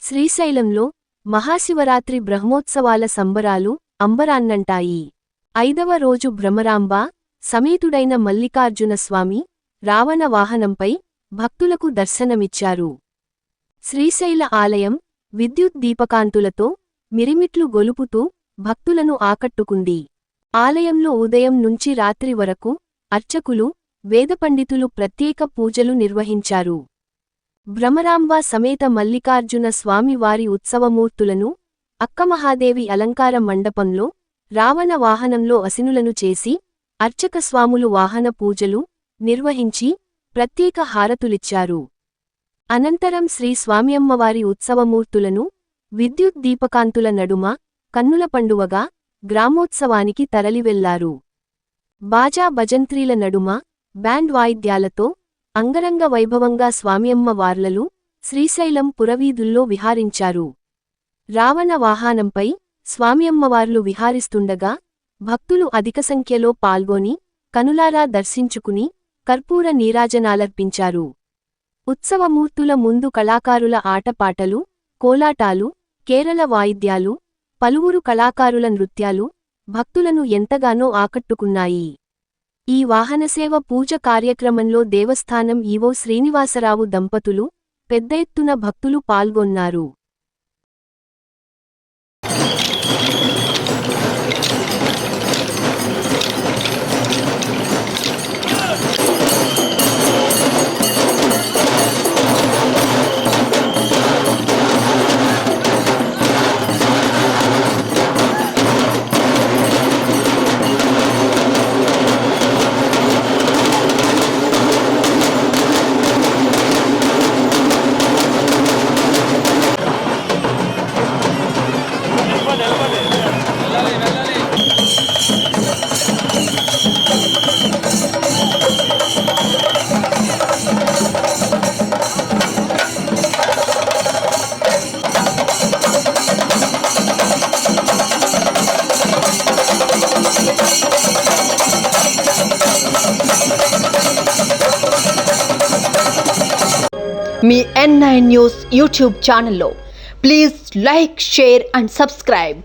శ్రీశైలంలో మహాశివరాత్రి బ్రహ్మోత్సవాల సంబరాలు అంబరాన్నంటాయి. 5వ రోజు భ్రమరాంబ సమేతుడైన మల్లికార్జున స్వామి రావణ వాహనంపై భక్తులకు దర్శనమిచ్చారు. శ్రీశైల ఆలయం విద్యుత్ దీపకాంతులతో మిరిమిట్లు గొలుపుతూ భక్తులను ఆకట్టుకుంది. ఆలయంలో ఉదయం నుంచి రాత్రి వరకు అర్చకులు, వేదపండితులు ప్రత్యేక పూజలు నిర్వహించారు. భ్రమరాంబ సమేత మల్లికార్జున స్వామి వారి ఉత్సవమూర్తులను అక్కమహాదేవి అలంకార మండపంలో రావణ వాహనంలో అసినులను చేసి అర్చక స్వాములు వాహన పూజలు నిర్వహించి ప్రత్యేక హారతులిచ్చారు. అనంతరం శ్రీ స్వామియమ్మవారి ఉత్సవమూర్తులను విద్యుత్ దీపకాంతుల నడుమ కన్నుల పండువగా గ్రామోత్సవానికి తరలివెళ్లారు. బాజా భజంత్రీల నడుమ బ్యాండ్ వాయిద్యాలతో అంగరంగ వైభవంగా స్వామియమ్మ వార్లలు శ్రీశైలం పురవీధుల్లో విహారించారు. రావణ వాహనంపై స్వామియమ్మవార్లు విహారిస్తుండగా భక్తులు అధిక సంఖ్యలో పాల్గొని కనులారా దర్శించుకుని కర్పూర నీరాజనాలర్పించారు. ఉత్సవమూర్తుల ముందు కళాకారుల ఆటపాటలు, కోలాటాలు, కేరళ వాయిద్యాలు, పలువురు కళాకారుల నృత్యాలు భక్తులను ఎంతగానో ఆకట్టుకున్నాయి. ఈ వాహనసేవ పూజ కార్యక్రమంలో దేవస్థానం ఈవో శ్రీనివాసరావు దంపతులు, పెద్ద ఎత్తున భక్తులు పాల్గొన్నారు. మీ N9 న్యూస్ యూట్యూబ్ ఛానల్లో please like, share and subscribe.